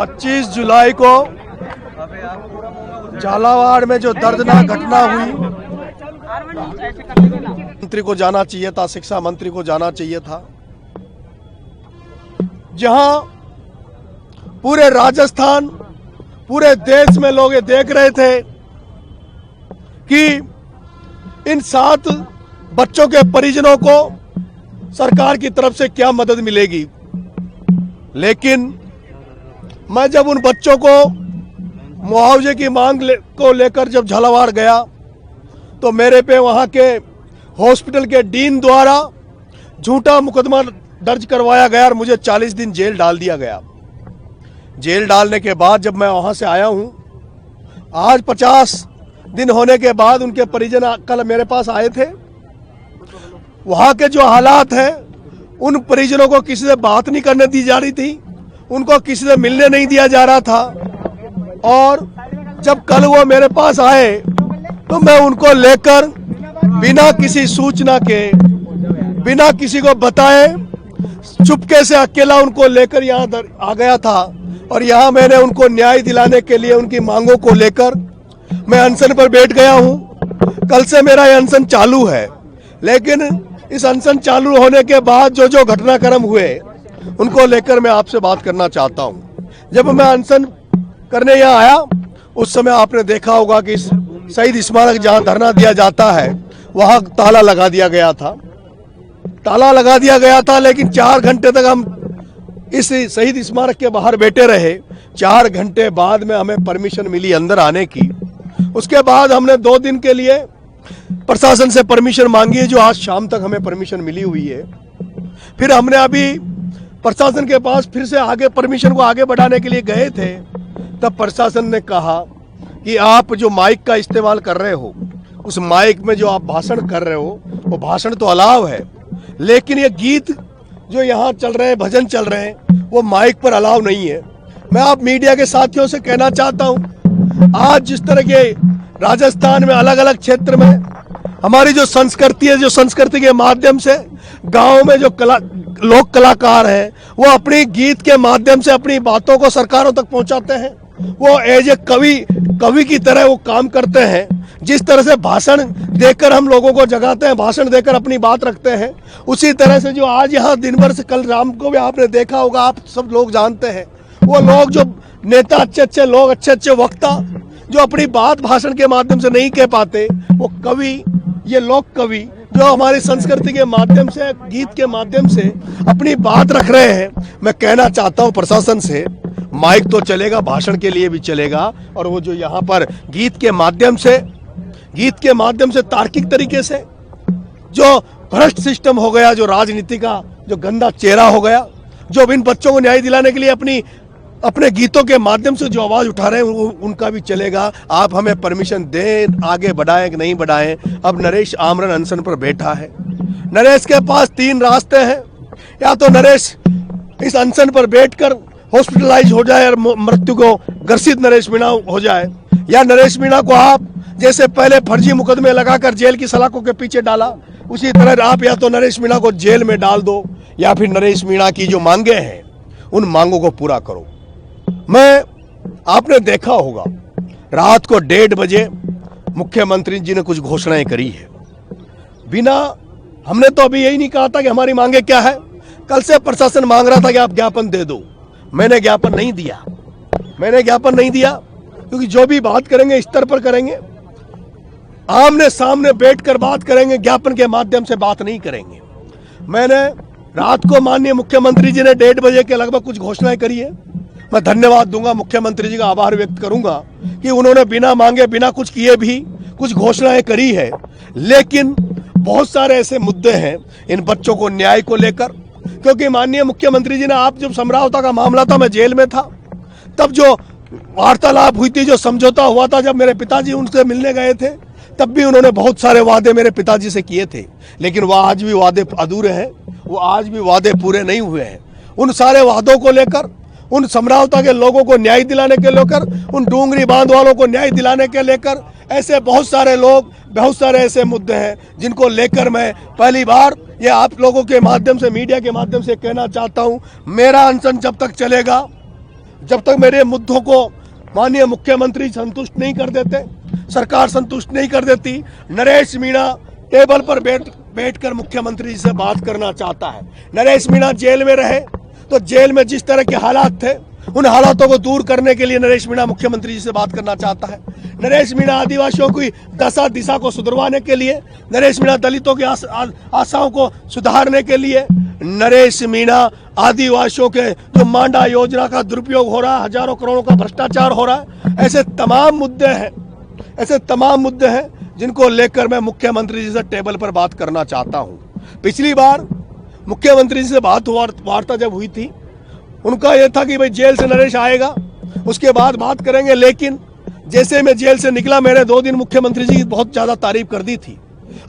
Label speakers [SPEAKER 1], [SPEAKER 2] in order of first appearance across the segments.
[SPEAKER 1] 25 जुलाई को झालावाड़ में जो दर्दनाक घटना हुई, मंत्री को जाना चाहिए था, शिक्षा मंत्री को जाना चाहिए था। जहां पूरे राजस्थान, पूरे देश में लोग ये देख रहे थे कि इन 7 बच्चों के परिजनों को सरकार की तरफ से क्या मदद मिलेगी। लेकिन मैं जब उन बच्चों को मुआवजे की मांग को लेकर जब झालावाड़ गया तो मेरे पे वहां के हॉस्पिटल के डीन द्वारा झूठा मुकदमा दर्ज करवाया गया और मुझे 40 दिन जेल डाल दिया गया। जेल डालने के बाद जब मैं वहां से आया हूं, आज 50 दिन होने के बाद उनके परिजन कल मेरे पास आए थे। वहां के जो हालात हैं, उन परिजनों को किसी से बात नहीं करने दी जा रही थी, उनको किसी से मिलने नहीं दिया जा रहा था। और जब कल वो मेरे पास आए तो मैं उनको लेकर बिना किसी सूचना के, बिना किसी को बताए, चुपके से अकेला उनको लेकर यहाँ आ गया था। और यहाँ मैंने उनको न्याय दिलाने के लिए उनकी मांगों को लेकर मैं अनशन पर बैठ गया हूँ। कल से मेरा ये अनशन चालू है, लेकिन इस अनशन चालू होने के बाद जो घटनाक्रम हुए उनको लेकर मैं आपसे बात करना चाहता हूँ। जब मैं अनशन करने यहाँ आया उस समय आपने देखा होगा कि शहीद स्मारक जहाँ धरना दिया जाता है वहाँ ताला लगा दिया गया था। ताला लगा दिया गया था, लेकिन 4 घंटे तक हम इस शहीद स्मारक के बाहर बैठे रहे। 4 घंटे बाद में हमें परमिशन मिली अंदर आने की। उसके बाद हमने 2 दिन के लिए प्रशासन से परमिशन मांगी है, जो आज शाम तक हमें परमिशन मिली हुई है। फिर हमने अभी प्रशासन के पास फिर से आगे परमिशन को आगे बढ़ाने के लिए गए थे, तब प्रशासन ने कहा कि आप जो माइक का इस्तेमाल कर रहे हो, उस माइक में जो आप भाषण कर रहे हो वो भाषण तो अलाव है, लेकिन ये गीत जो यहाँ चल रहे हैं, भजन चल रहे हैं, वो माइक पर अलाव नहीं है। मैं आप मीडिया के साथियों से कहना चाहता हूँ, आज जिस तरह के राजस्थान में अलग अलग क्षेत्र में हमारी जो संस्कृति है, जो संस्कृति के माध्यम से गाँव में जो लोक कलाकार हैं वो अपनी गीत के माध्यम से अपनी बातों को सरकारों तक पहुँचाते हैं। वो एज ए कवि की तरह वो काम करते हैं। जिस तरह से भाषण देकर हम लोगों को जगाते हैं, भाषण देकर अपनी बात रखते हैं, उसी तरह से जो आज यहाँ दिन भर से कल राम को भी आपने देखा होगा, आप सब लोग जानते हैं, वो लोग जो नेता, अच्छे लोग, अच्छे वक्ता जो अपनी बात भाषण के माध्यम से नहीं कह पाते, वो कवि, ये लोक कवि जो हमारी संस्कृति के माध्यम से, गीत के माध्यम से अपनी बात रख रहे हैं। मैं कहना चाहता हूँ प्रशासन से, माइक तो चलेगा, भाषण के लिए भी चलेगा, और वो जो यहाँ पर गीत के माध्यम से तार्किक तरीके से जो भ्रष्ट सिस्टम हो गया, जो राजनीति का जो गंदा चेहरा हो गया, जो इन बच्चों को न्याय दिलाने के लिए अपने गीतों के माध्यम से जो आवाज उठा रहे हैं, उनका भी चलेगा। आप हमें परमिशन दें, आगे बढ़ाएं कि नहीं बढ़ाएं। अब नरेश आमरण अनशन पर बैठा है। नरेश के पास 3 रास्ते हैं, या तो नरेश इस अनशन पर बैठकर हॉस्पिटलाइज हो जाए और मृत्यु को ग्रसित नरेश मीणा हो जाए, या नरेश मीणा को आप जैसे पहले फर्जी मुकदमे लगाकर जेल की सलाखों के पीछे डाला, उसी तरह आप या तो नरेश मीणा को जेल में डाल दो, या फिर नरेश मीणा की जो मांगे हैं उन मांगों को पूरा करो। आपने देखा होगा रात को 1:30 बजे मुख्यमंत्री जी ने कुछ घोषणाएं करी है। हमने तो अभी यही नहीं कहा था कि हमारी मांगे क्या है। कल से प्रशासन मांग रहा था कि आप ज्ञापन दे दो, मैंने ज्ञापन नहीं दिया, क्योंकि जो भी बात करेंगे स्तर पर करेंगे, आमने सामने बैठकर बात करेंगे, ज्ञापन के माध्यम से बात नहीं करेंगे। मैंने रात को माननीय मुख्यमंत्री जी ने 1:30 बजे के लगभग कुछ घोषणाएं करी है। मैं धन्यवाद दूंगा, मुख्यमंत्री जी का आभार व्यक्त करूंगा कि उन्होंने बिना मांगे, बिना कुछ किए भी कुछ घोषणाएं करी है। लेकिन बहुत सारे ऐसे मुद्दे हैं इन बच्चों को न्याय को लेकर, क्योंकि माननीय मुख्यमंत्री जी ने, आप जब समझौता का मामला था, मैं जेल में था, तब जो वार्तालाप हुई थी, जो समझौता हुआ था, जब मेरे पिताजी उनसे मिलने गए थे, तब भी उन्होंने बहुत सारे वादे मेरे पिताजी से किए थे, लेकिन वह आज भी वादे अधूरे हैं, वो आज भी वादे पूरे नहीं हुए हैं। उन सारे वादों को लेकर, उन समझौता के लोगों को न्याय दिलाने के लेकर, उन डूंगरी बांध वालों को न्याय दिलाने के लेकर, ऐसे बहुत सारे लोग, बहुत सारे ऐसे मुद्दे हैं जिनको लेकर मैं पहली बार ये आप लोगों के माध्यम से, मीडिया के माध्यम से कहना चाहता हूं, मेरा अनशन जब तक चलेगा, जब तक मेरे मुद्दों को माननीय मुख्यमंत्री संतुष्ट नहीं कर देते, सरकार संतुष्ट नहीं कर देती, नरेश मीणा टेबल पर बैठकर मुख्यमंत्री से बात करना चाहता है। नरेश मीणा जेल में रहे तो जेल में जिस तरह के हालात थे उन हालातों को दूर करने के लिए नरेश मीणा मुख्यमंत्री जी से बात करना चाहता है। नरेश मीणा आदिवासियों की दशा दिशा को सुधरवाने के लिए, नरेश मीणा दलितों की आशाओं को सुधारने के लिए, नरेश मीणा आदिवासियों के जो मांडा योजना का दुरुपयोग हो रहा है, हजारों करोड़ों का भ्रष्टाचार हो रहा है, ऐसे तमाम मुद्दे हैं जिनको लेकर मैं मुख्यमंत्री जी से टेबल पर बात करना चाहता हूं। पिछली बार मुख्यमंत्री जी से वार्ता जब हुई थी, उनका यह था कि भाई जेल से नरेश आएगा उसके बाद बात करेंगे, लेकिन जैसे मैं जेल से निकला मैंने 2 दिन मुख्यमंत्री जी की बहुत ज्यादा तारीफ कर दी थी।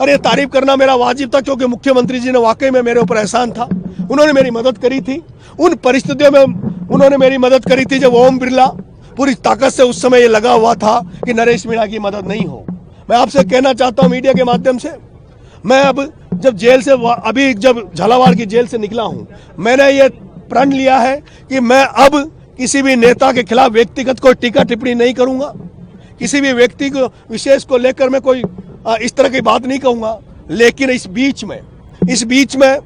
[SPEAKER 1] और ये तारीफ करना मेरा वाजिब था क्योंकि मुख्यमंत्री जी ने वाकई में मेरे ऊपर एहसान था, उन्होंने मेरी मदद करी थी। उन परिस्थितियों में उन्होंने मेरी मदद करी थी जब ओम बिरला पूरी ताकत से उस समय ये लगा हुआ था कि नरेश मीणा की मदद नहीं हो। मैं आपसे कहना चाहता हूं मीडिया के माध्यम से, मैं अब जब जेल से अभी जब झालावाड़ की जेल से निकला हूं, मैंने ये प्रण लिया है कि मैं अब किसी भी नेता के खिलाफ व्यक्तिगत कोई टीका टिप्पणी नहीं करूंगा, किसी भी व्यक्ति को विशेष को लेकर मैं कोई इस तरह की बात नहीं कहूंगा। लेकिन इस बीच में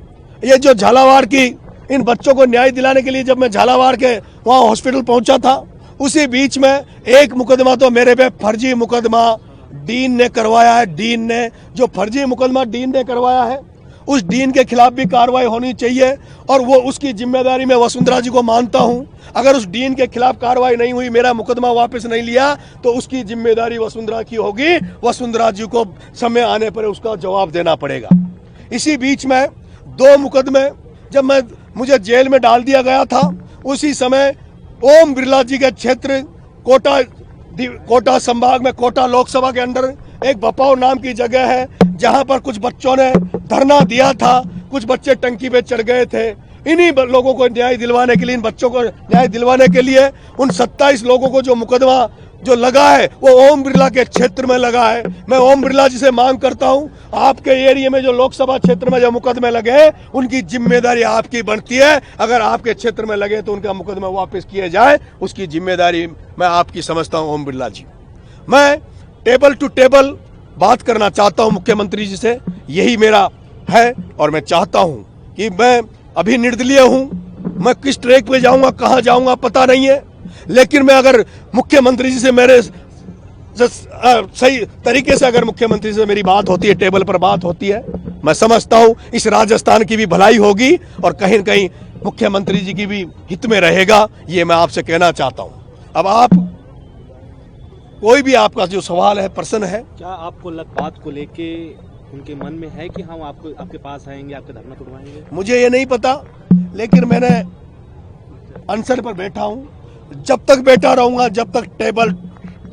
[SPEAKER 1] ये जो झालावाड़ की इन बच्चों को न्याय दिलाने के लिए जब मैं झालावाड़ के वहां हॉस्पिटल पहुंचा था, उसी बीच में एक मुकदमा तो मेरे पे फर्जी मुकदमा डीन ने करवाया है। डीन ने जो फर्जी मुकदमा डीन ने करवाया है, उस डीन के खिलाफ भी कार्रवाई होनी चाहिए और वो उसकी जिम्मेदारी मैं वसुंधरा जी को मानता हूं। अगर उस डीन के खिलाफ कार्रवाई नहीं हुई, मेरा मुकदमा वापस नहीं लिया, तो उसकी जिम्मेदारी वसुंधरा की होगी। वसुंधरा जी को समय आने पर उसका जवाब देना पड़ेगा। इसी बीच में 2 मुकदमे जब मुझे जेल में डाल दिया गया था, उसी समय ओम बिरला जी के क्षेत्र कोटा संभाग में, कोटा लोकसभा के अंदर एक बपाव नाम की जगह है जहां पर कुछ बच्चों ने धरना दिया था, कुछ बच्चे टंकी पे चढ़ गए थे। इन्हीं लोगों को न्याय दिलवाने के लिए, इन बच्चों को न्याय दिलवाने के लिए उन 27 लोगों को जो मुकदमा जो लगा है वो ओम बिरला के क्षेत्र में लगा है। मैं ओम बिरला जी से मांग करता हूं, आपके एरिया में जो लोकसभा क्षेत्र में जो मुकदमे लगे उनकी जिम्मेदारी आपकी बनती है। अगर आपके क्षेत्र में लगे तो उनका मुकदमा वापस किए जाए, उसकी जिम्मेदारी मैं आपकी समझता हूं ओम बिरला जी। मैं टेबल टू टेबल बात करना चाहता हूं मुख्यमंत्री जी से, यही मेरा है। और मैं चाहता हूं कि मैं अभी निर्दलीय हूं, मैं किस ट्रैक पे जाऊंगा, कहां जाऊंगा पता नहीं है, लेकिन मैं अगर मुख्यमंत्री जी से मेरे सही तरीके से अगर मुख्यमंत्री से मेरी बात होती है, टेबल पर बात होती है, मैं समझता हूं इस राजस्थान की भी भलाई होगी और कहीं न कहीं मुख्यमंत्री जी की भी हित में रहेगा। ये मैं आपसे कहना चाहता हूं। अब आप कोई भी आपका जो सवाल है, प्रश्न है,
[SPEAKER 2] क्या आपको बात को लेके उनके मन में है कि हम आपके पास आएंगे, आपका धरना तोड़वाएंगे?
[SPEAKER 1] मुझे ये नहीं पता, लेकिन मैंने अनशन पर बैठा हूं। जब तक बैठा रहूंगा जब तक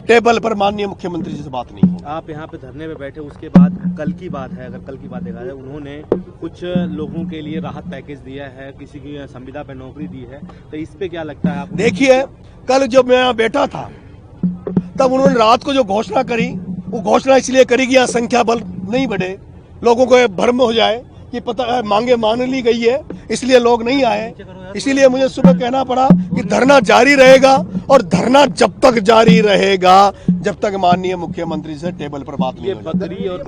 [SPEAKER 1] टेबल पर माननीय मुख्यमंत्री जी से बात नहीं होगी।
[SPEAKER 2] आप यहाँ पे धरने पे बैठे, उसके बाद कल की बात है, अगर कल की बात देखा जाए, उन्होंने कुछ लोगों के लिए राहत पैकेज दिया है, किसी की संविदा पे नौकरी दी है, तो इस पे क्या लगता है आपको?
[SPEAKER 1] देखिए, कल जब मैं यहाँ बैठा था तब उन्होंने रात को जो घोषणा करी, वो घोषणा इसलिए करी कि यहाँ संख्या बल नहीं बढ़े, लोगों को भ्रम हो जाए कि पता मांगे मान ली गई है, इसलिए लोग नहीं आए। इसीलिए मुझे सुबह कहना पड़ा कि धरना जारी रहेगा और धरना जब तक जारी रहेगा जब तक माननीय मुख्यमंत्री से टेबल पर बात नहीं होगी।